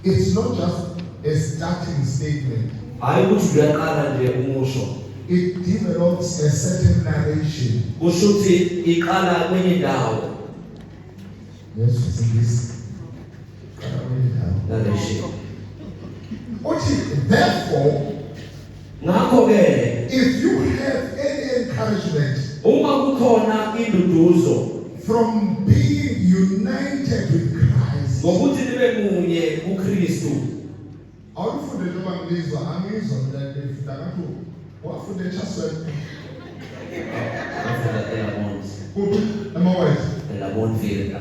It's not just a starting statement. It develops a certain narration. Yes, this. Narration. Therefore, if you have any encouragement from being united with Christ, awufunde noma ngizwa angizwa mina ngifunda kakhulu wafunde just wena kuphi amawethu elabonfile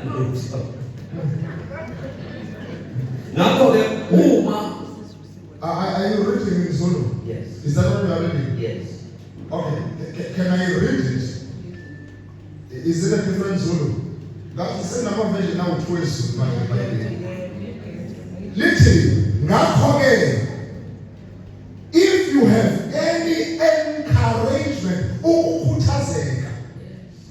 ngakho-ke uma are you reading in Zulu? Yes. Is that what you are reading? Yes. Okay, can I read it? Is it a different Zulu? That's the same number version now with Zulu. Literally, ngakho-ke, if you have any encouragement, ukukhuthazeka,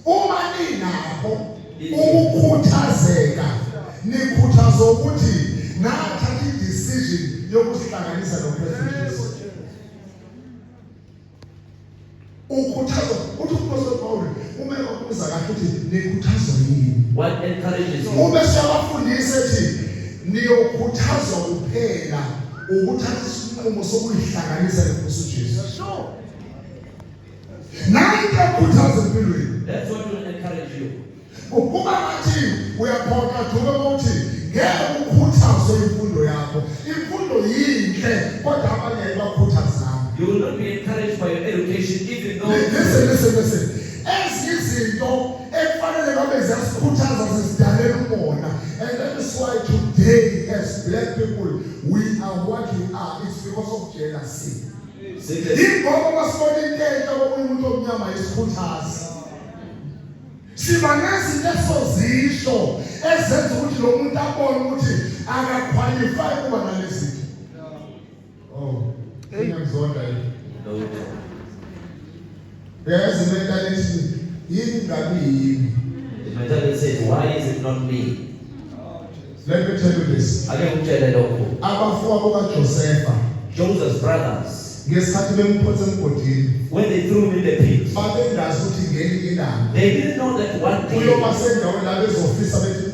uma ninakho ukukhuthazeka, nikhuthazwa ukuthi nathatha i-decision yokusihlanganisa noKristu Jesu. Ukhuthazwa uthi uPostoli Paul uma ukubuza kahle uthi nikhuthazwa yini? What encourages you? Ube siyabafundisa ethi niyokhuthazwa kuphela ukuthatha isinqumo sokuyihlanganisa noKristu Jesu. Nanke ukukhuthaza empilweni. That's what will encourage you. Ukuba bathi uyaphoqa dume ukuthi ngeke ukhuthazwe imfundo yakho. Imfundo yinhle kodwa abanye bakhuthaza. You will not be encouraged by your education even though Listen. Ezizinto ekufanele ngabe ziyasikhuthaza zisidalela umona. And that is why today as black people we are what we are. It's because of jealousy. Ingoba basibona into enhle umuntu omnyama isikhuthaza. Siba nezinto esozisho ezenza ukuthi lo muntu abone ukuthi akaqualify kuba nalezi. Oh, ngiyazonda yini? Yes, the mentality yini ngabe yini? the mentality says, why is it not me? Let me tell you this. Abafowabo kaJosepha, Joseph's brothers, ngesikhathi bemphotha emgodini, when they threw him in the pit, babengazi ukuthi ngeli ilanga they didn't know that one day uyoba sendaweni la bezofisa bethi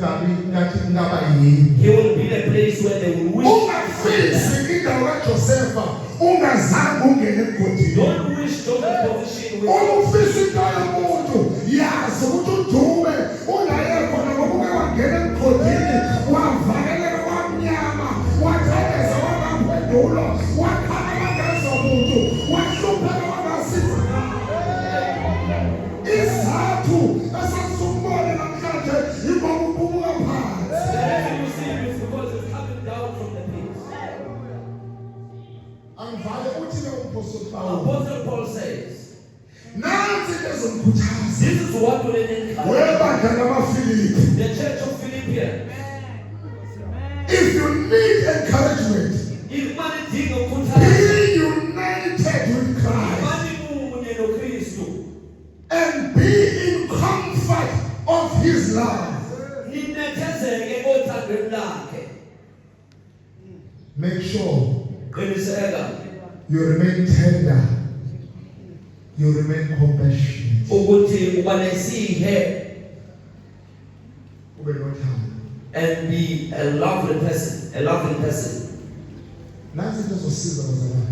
ngathi ngaba yini. he will be the place where they will wish. Ungafisi indawo kaJosepha ungazange ungene emgodini. Don't wish Joseph's position with Ufisa indawo yomuntu yazi ukuthi udume ungayekho ngoba uke wangena emgodini wavakeleka kwamnyama wathekeza wangaphendulo wakhala wangazomuntu wahlupheka wangasiza isathu esasubone namhlanje ingoba ububuka phansi. everything you see is because it's coming down from the pit. Angivale uthini uPostoli Paul? Apostle Paul says, Nansi lezomkhuthaza. this is what will encourage Webandla lamaFilipi. the church of Philippians. If you need encouragement, If money did not be united with Christ and be in comfort of His love. Make sure you remain tender, you remain compassionate. And be a loving person.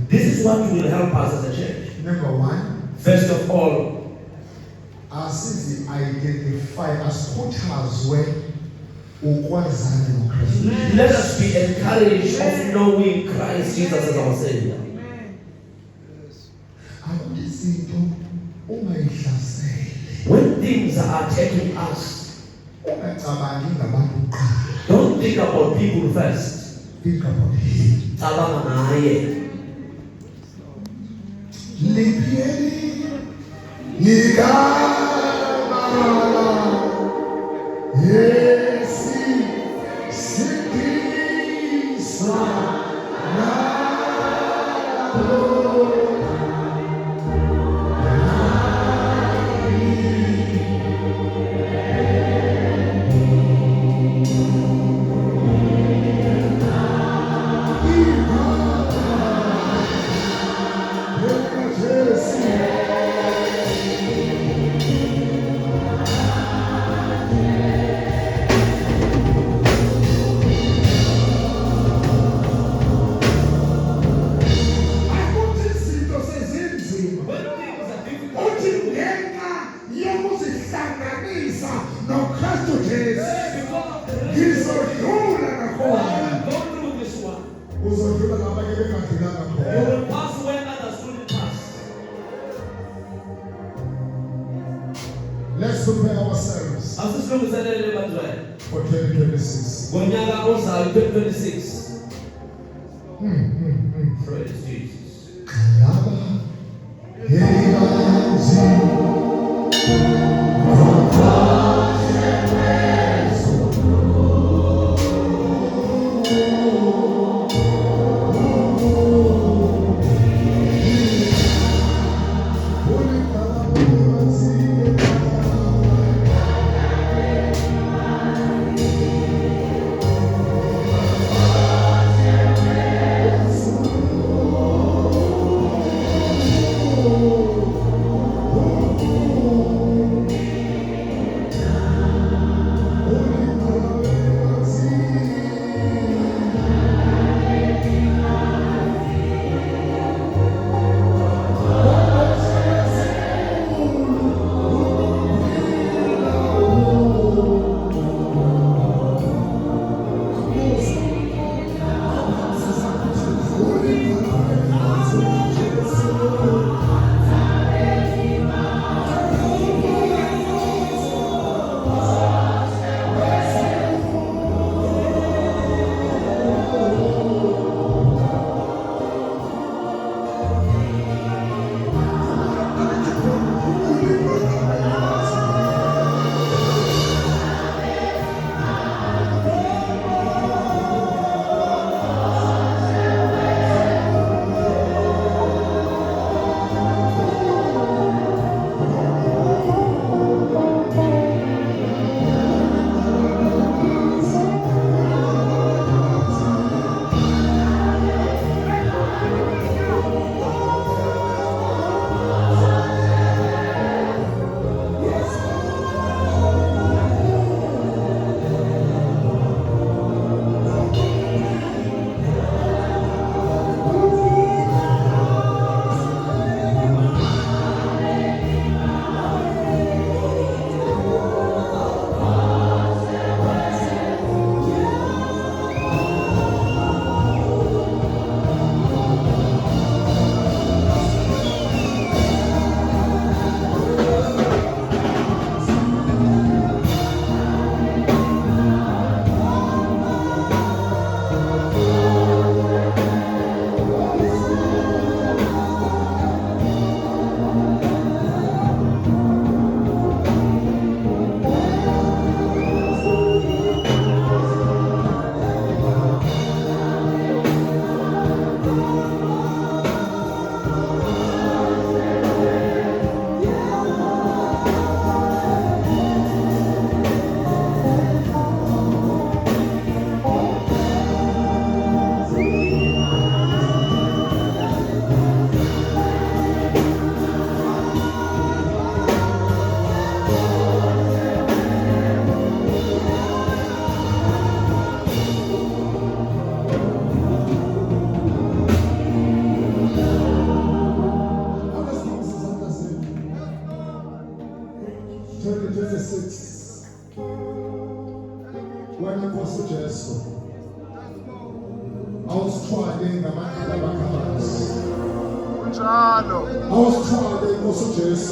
This is what will help us as a church. Number one, First of all, identify as khuthazwe ukwazana noKristu. let us be encouraged of knowing Christ Jesus as our Savior. Akulizinto ungayihlaseli. When things are attacking us, Ungacabangi ngabantu kuqala. don't think about people first. Think about Him. Cabanga ngaye. Lipheli likamala Yesi sindisa for 2026. ngonyaka ozayo 2026. Praise Jesus.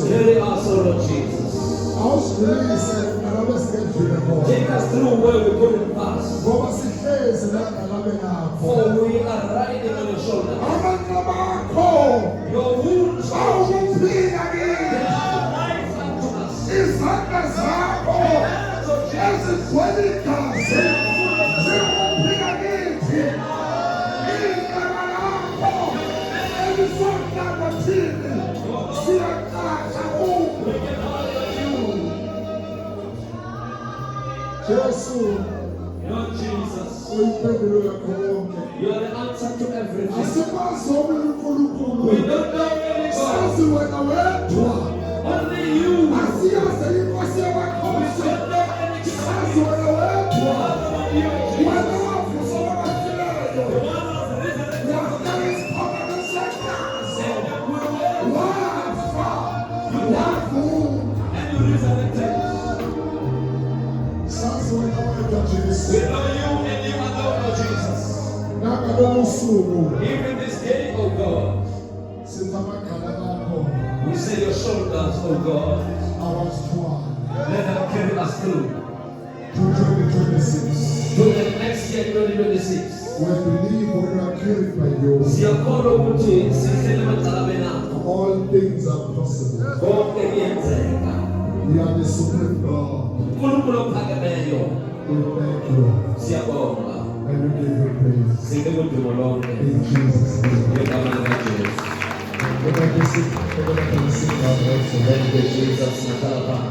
Carry us, O Lord Jesus. Take us through where we couldn't pass. For we are riding on your shoulder. Your wounds are life unto us. Lord Jesus, you are the answer to everything. We don't know any God. Only you. We don't know any God. You, we know you and you alone, Lord Jesus. Even this day, oh God, we say your shoulders, oh God, let them carry us through. next year 2026. We believe when you are cured by your Siyakholwa ukuthi sihlele emagcabeni akho. all things are possible. Konke kuyenzeka. You are the supreme God. uNkulunkulu ophakemeyo. We thank you Siyabonga. and we give you praise. Sike kudumo lonke. In Jesus' name. Ngegama likaJesu. We're going to sing our words. Thank you, Jesus.